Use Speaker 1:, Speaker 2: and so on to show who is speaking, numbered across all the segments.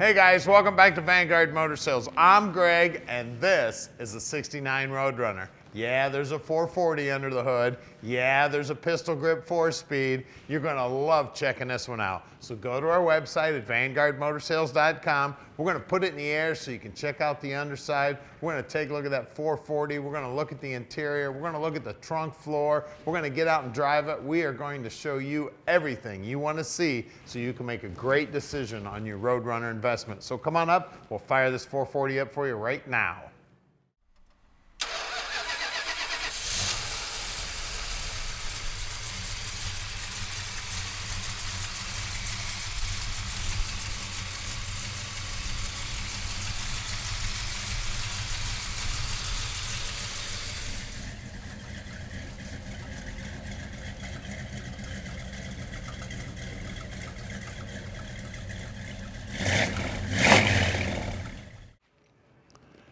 Speaker 1: Hey guys, welcome back to Vanguard Motor Sales. I'm Greg, and this is a 69 Road Runner. Yeah, there's a 440 under the hood. Yeah, there's a pistol grip 4-speed. You're gonna love checking this one out. So go to our website at vanguardmotorsales.com. We're gonna put it in the air so you can check out the underside. We're gonna take a look at that 440. We're gonna look at the interior. We're gonna look at the trunk floor. We're gonna get out and drive it. We are going to show you everything you wanna see so you can make a great decision on your Road Runner investment. So come on up, we'll fire this 440 up for you right now.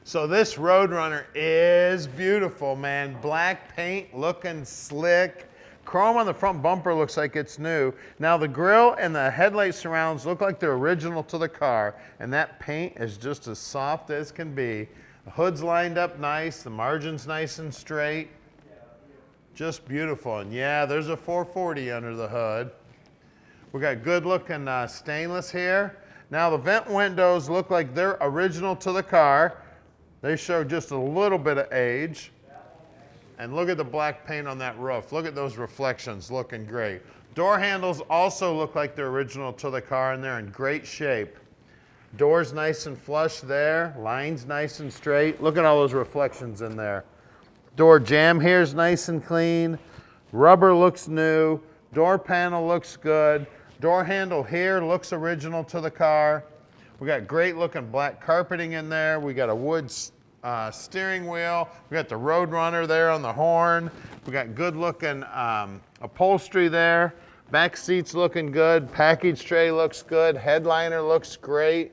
Speaker 1: So this Road Runner is beautiful, man. Black paint, looking slick. Chrome on the front bumper looks like it's new. Now the grille and the headlight surrounds look like they're original to the car, and that paint is just as soft as can be. The hood's lined up nice, the margin's nice and straight. Just beautiful, and yeah, there's a 440 under the hood. We got good looking stainless here. Now the vent windows look like they're original to the car. They show just a little bit of age. And look at the black paint on that roof. Look at those reflections, looking great. Door handles also look like they're original to the car, and they're in great shape. Doors nice and flush there. Lines nice and straight. Look at all those reflections in there. Door jamb here is nice and clean. Rubber looks new. Door panel looks good. Door handle here looks original to the car. We got great looking black carpeting in there. We got a wood steering wheel. We got the Road Runner there on the horn. We got good looking upholstery there. Back seats looking good. Package tray looks good. Headliner looks great.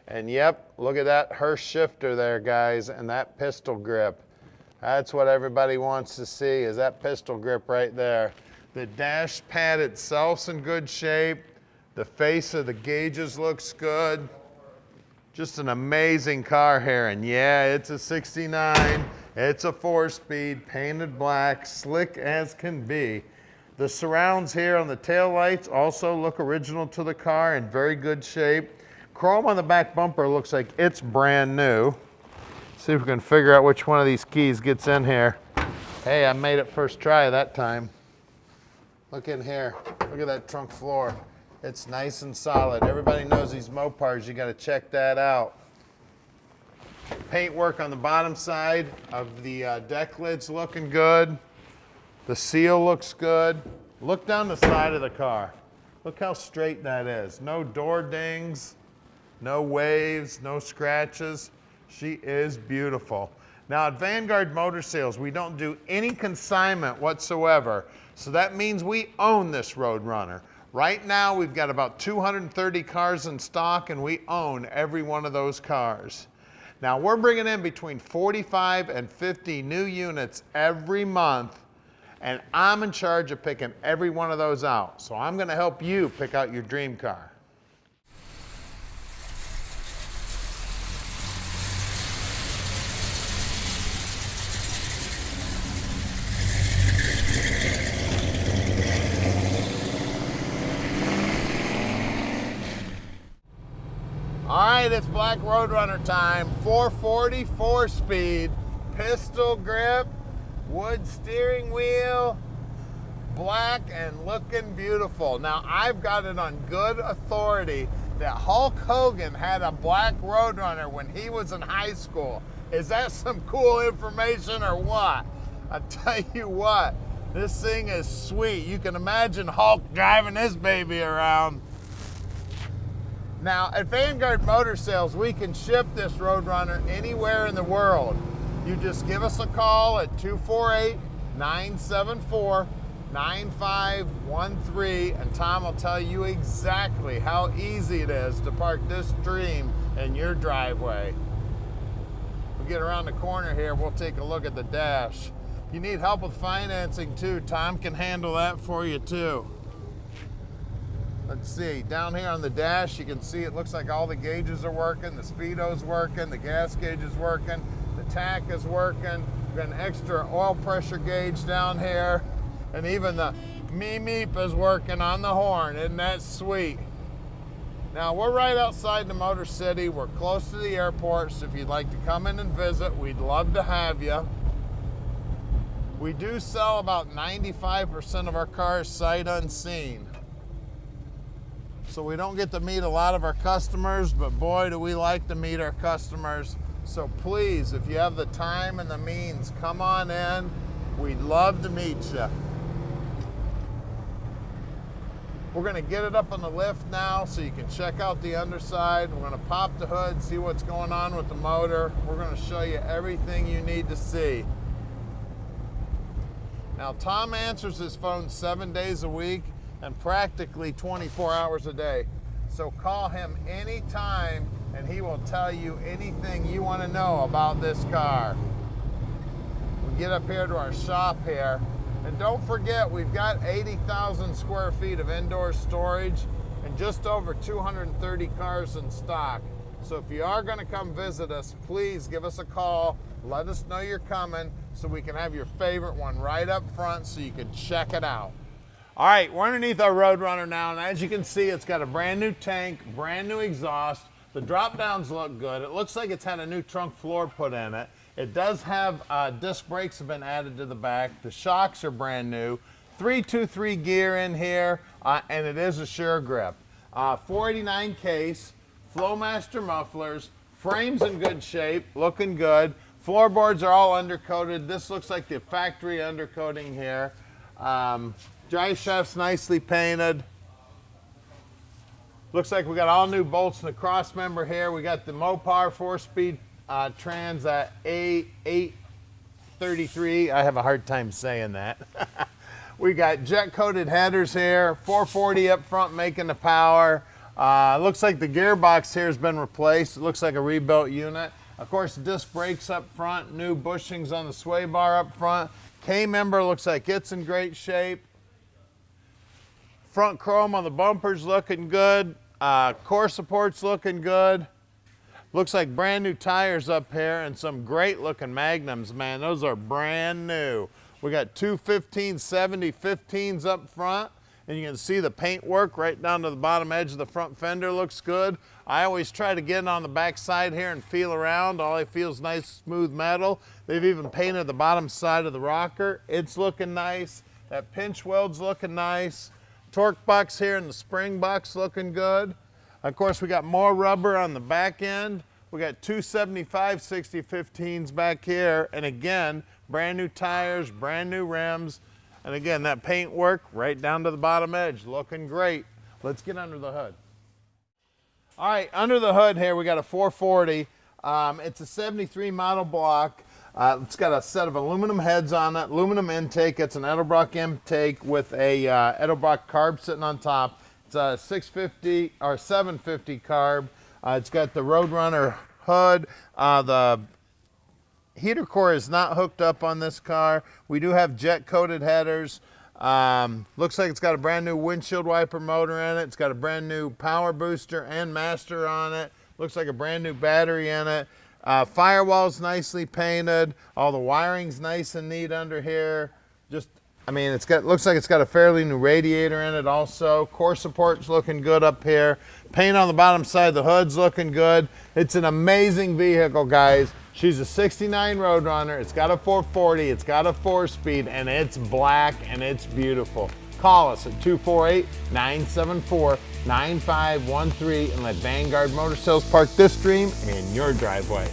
Speaker 1: And yep, look at that Hurst shifter there, guys, and that pistol grip. That's what everybody wants to see, is that pistol grip right there. The dash pad itself's in good shape. The face of the gauges looks good. Just an amazing car here. And yeah, it's a 69. It's a 4-speed, painted black, slick as can be. The surrounds here on the tail lights also look original to the car, in very good shape. Chrome on the back bumper looks like it's brand new. See if we can figure out which one of these keys gets in here. Hey, I made it first try that time. Look in here. Look at that trunk floor. It's nice and solid. Everybody knows these Mopars, you got to check that out. Paint work on the bottom side of the deck lid's looking good. The seal looks good. Look down the side of the car. Look how straight that is. No door dings, no waves, no scratches. She is beautiful. Now at Vanguard Motor Sales, we don't do any consignment whatsoever. So that means we own this Road Runner. Right now, we've got about 230 cars in stock, and we own every one of those cars. Now, we're bringing in between 45 and 50 new units every month, and I'm in charge of picking every one of those out. So I'm going to help you pick out your dream car. All right, it's Black Road Runner time. 440, 4-speed, pistol grip, wood steering wheel, black and looking beautiful. Now, I've got it on good authority that Hulk Hogan had a black Road Runner when he was in high school. Is that some cool information or what? I tell you what, this thing is sweet. You can imagine Hulk driving this baby around. Now, at Vanguard Motor Sales, we can ship this Road Runner anywhere in the world. You just give us a call at 248-974-9513, and Tom will tell you exactly how easy it is to park this dream in your driveway. We get around the corner here, we'll take a look at the dash. If you need help with financing too, Tom can handle that for you too. Let's see, down here on the dash, you can see it looks like all the gauges are working, the speedo's working, the gas gauge is working, the tack is working, we've got an extra oil pressure gauge down here, and even the meep is working on the horn. Isn't that sweet? Now, we're right outside the Motor City. We're close to the airport, so if you'd like to come in and visit, we'd love to have you. We do sell about 95% of our cars sight unseen. So we don't get to meet a lot of our customers, but boy, do we like to meet our customers. So please, if you have the time and the means, come on in. We'd love to meet you. We're gonna get it up on the lift now so you can check out the underside. We're gonna pop the hood, see what's going on with the motor. We're gonna show you everything you need to see. Now, Tom answers his phone 7 days a week and practically 24 hours a day. So call him anytime and he will tell you anything you want to know about this car. We get up here to our shop here, and don't forget, we've got 80,000 square feet of indoor storage and just over 230 cars in stock. So if you are going to come visit us, please give us a call. Let us know you're coming so we can have your favorite one right up front so you can check it out. All right, we're underneath our Road Runner now, and as you can see, it's got a brand new tank, brand new exhaust. The drop downs look good. It looks like it's had a new trunk floor put in it. It does have disc brakes have been added to the back. The shocks are brand new. 323 gear in here, and it is a sure grip. 489 case, Flowmaster mufflers, frames in good shape, looking good. Floorboards are all undercoated. This looks like the factory undercoating here. Drive shaft's nicely painted. Looks like we got all new bolts in the cross member here. We got the Mopar 4-speed trans at A833. I have a hard time saying that. We got jet coated headers here, 440 up front making the power. Looks like the gearbox here has been replaced. It looks like a rebuilt unit. Of course, disc brakes up front, new bushings on the sway bar up front. K-member looks like it's in great shape. Front chrome on the bumpers looking good. Core support's looking good. Looks like brand new tires up here and some great looking Magnums, man. Those are brand new. We got two 1570 15s up front, and you can see the paint work right down to the bottom edge of the front fender looks good. I always try to get on the back side here and feel around. All I feel is nice smooth metal. They've even painted the bottom side of the rocker. It's looking nice. That pinch weld's looking nice. Torque box here and the spring box looking good. Of course, we got more rubber on the back end. We got two 75/60/15s back here. And again, brand new tires, brand new rims. And again, that paint work right down to the bottom edge, looking great. Let's get under the hood. All right, under the hood here, we got a 440. It's a 73 model block. It's got a set of aluminum heads on it, aluminum intake. It's an Edelbrock intake with a Edelbrock carb sitting on top. It's a 650 or 750 carb. It's got the Road Runner hood. The heater core is not hooked up on this car. We do have jet coated headers. Looks like it's got a brand new windshield wiper motor in it. It's got a brand new power booster and master on it. Looks like a brand new battery in it. Firewall's nicely painted. All the wiring's nice and neat under here. I mean, looks like it's got a fairly new radiator in it also. Core support's looking good up here. Paint on the bottom side of the hood's looking good. It's an amazing vehicle, guys. She's a 69 Road Runner. It's got a 440, it's got a 4-speed, and it's black and it's beautiful. Call us at 248-974-9513 and let Vanguard Motor Sales park this dream in your driveway.